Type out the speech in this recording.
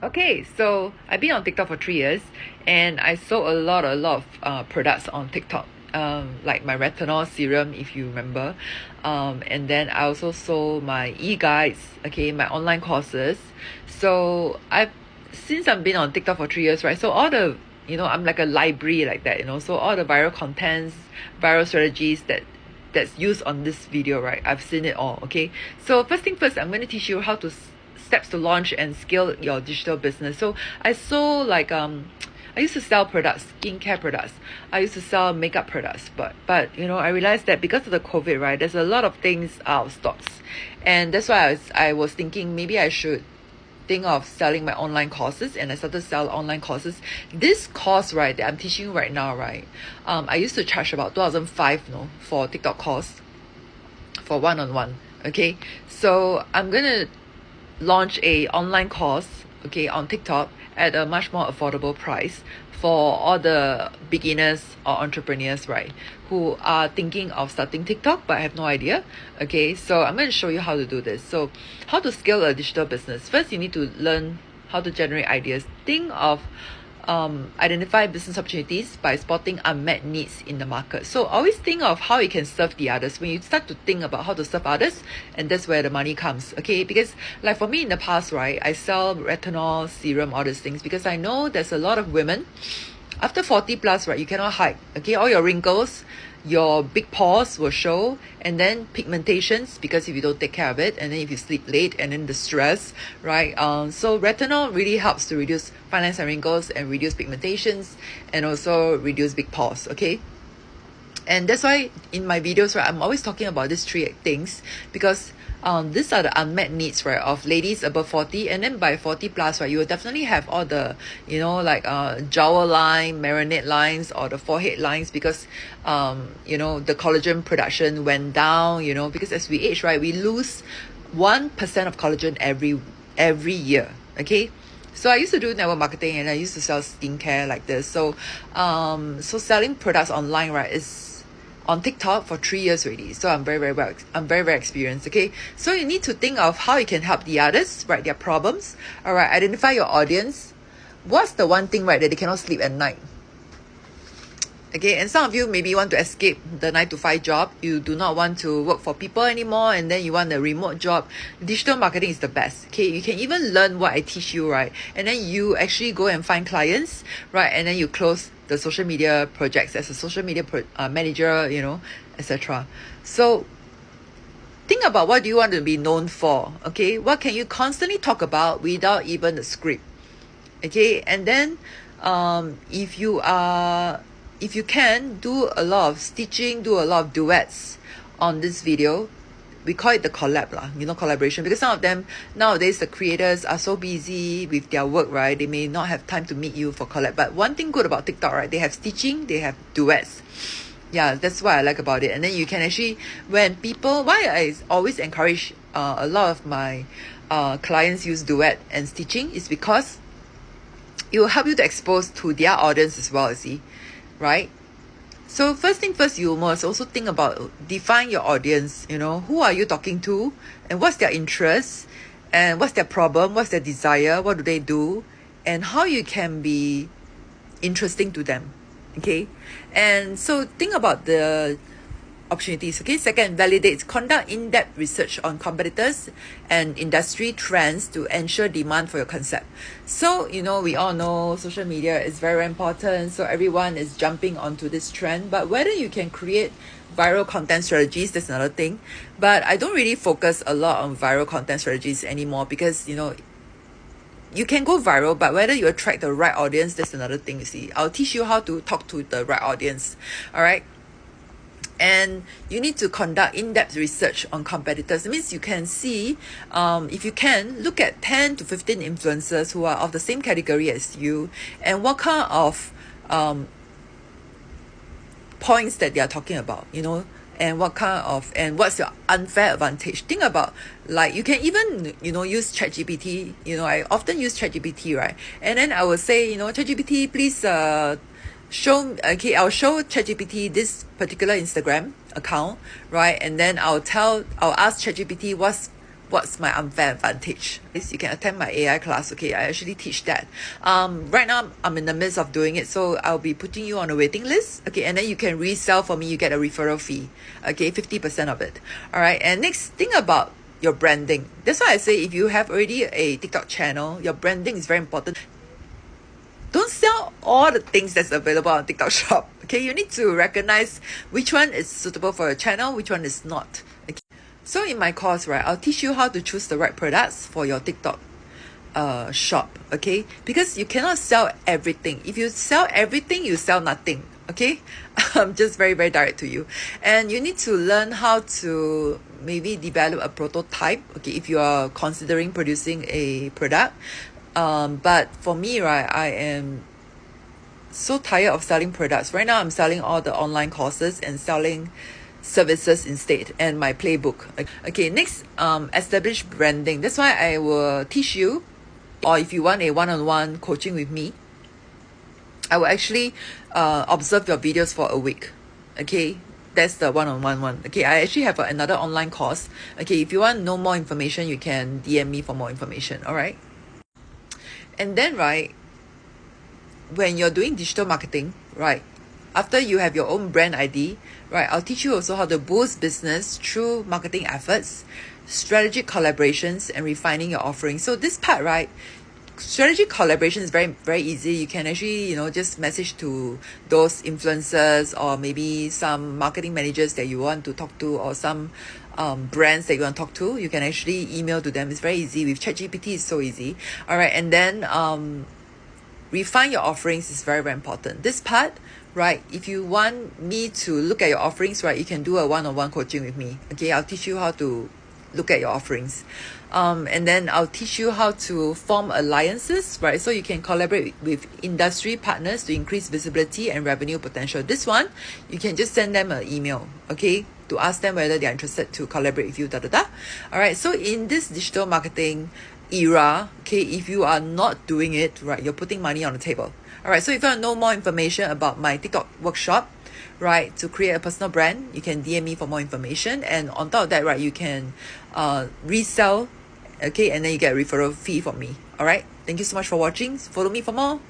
Okay, so I've been on TikTok for 3 years, and I sold a lot of products on TikTok. Like my retinol serum, if you remember. And then I also sold my e-guides, okay, my online courses. So since I've been on TikTok for 3 years, right? So all the, I'm like a library like that, so all the viral contents, viral strategies that's used on this video, right? I've seen it all, okay? So first thing first, I'm going to teach you how to steps to launch and scale your digital business. So I sold like I used to sell products, skincare products. I used to sell makeup products, but I realized that because of the COVID, right, there's a lot of things out of stocks, and that's why I was thinking maybe I should think of selling my online courses, and I started to sell online courses. This course, right, that I'm teaching right now, right, I used to charge about 2005, for TikTok course for one-on-one. Okay, so I'm gonna launch a online course, okay, on TikTok at a much more affordable price for all the beginners or entrepreneurs, right, who are thinking of starting TikTok but have no idea. Okay, so I'm going to show you how to do this. So how to scale a digital business. First, you need to learn how to generate ideas. Think of identify business opportunities by spotting unmet needs in the market. So always think of how you can serve the others. When you start to think about how to serve others, and that's where the money comes, okay? Because like for me in the past, right, I sell retinol serum, all these things, because I know there's a lot of women after 40 plus, right, you cannot hide, okay? All your wrinkles, your big pores will show, and then pigmentations, because if you don't take care of it, and then if you sleep late, and then the stress, right? So retinol really helps to reduce fine lines and wrinkles and reduce pigmentations, and also reduce big pores, okay? And that's why in my videos, right, I'm always talking about these three things, because these are the unmet needs, right, of ladies above 40, and then by 40 plus, right, you will definitely have all the, like jowl line, marinate lines, or the forehead lines, because the collagen production went down, because as we age, right, we lose 1% of collagen every year, okay? So I used to do network marketing, and I used to sell skincare like this. So selling products online, right, is on TikTok for 3 years already. So I'm very, very experienced. Okay. So you need to think of how you can help the others, right? Their problems. All right. Identify your audience. What's the one thing, right, that they cannot sleep at night? Okay, and some of you maybe want to escape the 9 to 5 job. You do not want to work for people anymore, and then you want a remote job. Digital marketing is the best. Okay, you can even learn what I teach you, right? And then you actually go and find clients, right? And then you close the social media projects as a social media manager, etc. So think about what do you want to be known for. Okay, what can you constantly talk about without even a script? Okay, and then if you can do a lot of stitching, do a lot of duets on this video. We call it the collab lah, collaboration, because some of them nowadays, the creators are so busy with their work, right? They may not have time to meet you for collab. But one thing good about TikTok, right, they have stitching, they have duets. Yeah, that's what I like about it. And then you can actually, why I always encourage a lot of my clients use duet and stitching, is because it will help you to expose to their audience as well, you see, right? So first thing first, you must also think about define your audience. Who are you talking to, and what's their interest, and what's their problem, what's their desire, what do they do, and how you can be interesting to them. Okay, and so think about the opportunities. Okay, second, validate, conduct in-depth research on competitors and industry trends to ensure demand for your concept. So we all know social media is very important, so everyone is jumping onto this trend, but whether you can create viral content strategies, that's another thing. But I don't really focus a lot on viral content strategies anymore, because you can go viral, but whether you attract the right audience, that's another thing. You see, I'll teach you how to talk to the right audience. All right. And you need to conduct in-depth research on competitors. It means you can see, if you can, look at 10 to 15 influencers who are of the same category as you, and what kind of points that they are talking about, and what's your unfair advantage. Think about, like, you can even, use ChatGPT. I often use ChatGPT, right? And then I will say, ChatGPT, please I'll show ChatGPT this particular Instagram account, right? And then I'll ask ChatGPT what's my unfair advantage. You can attend my AI class. Okay, I actually teach that. Right now I'm in the midst of doing it, so I'll be putting you on a waiting list. Okay, and then you can resell for me. You get a referral fee. Okay, 50% of it. All right. And next thing about your branding. That's why I say if you have already a TikTok channel, your branding is very important. Don't sell all the things that's available on TikTok shop. Okay, you need to recognize which one is suitable for your channel, which one is not. Okay. So in my course, right, I'll teach you how to choose the right products for your TikTok shop. Okay, because you cannot sell everything. If you sell everything, you sell nothing. Okay, I'm just very, very direct to you. And you need to learn how to maybe develop a prototype. Okay, if you are considering producing a product. But for me, right, I am so tired of selling products. Right now, I'm selling all the online courses and selling services instead, and my playbook. Okay, next, establish branding. That's why I will teach you, or if you want a one-on-one coaching with me, I will actually observe your videos for a week. Okay, that's the one-on-one one. Okay, I actually have another online course. Okay, if you want to know more information, you can DM me for more information. All right. And then, right, when you're doing digital marketing, right, after you have your own brand ID, right, I'll teach you also how to boost business through marketing efforts, strategic collaborations, and refining your offering. So this part, right, strategic collaboration is very, very easy. You can actually, just message to those influencers or maybe some marketing managers that you want to talk to, or some brands that you want to talk to. You can actually email to them. It's very easy. With ChatGPT, it's so easy. All right. And then refine your offerings is very, very important. This part, right, if you want me to look at your offerings, right, you can do a one-on-one coaching with me. Okay, I'll teach you how to look at your offerings. And then I'll teach you how to form alliances, right? So you can collaborate with industry partners to increase visibility and revenue potential. This one, you can just send them an email, okay, to ask them whether they're interested to collaborate with you, All right, so in this digital marketing era, okay, if you are not doing it, right, you're putting money on the table. All right, so if you want to know more information about my TikTok workshop, right, to create a personal brand, you can DM me for more information. And on top of that, right, you can resell, okay, and then you get a referral fee from me. All right, thank you so much for watching. Follow me for more.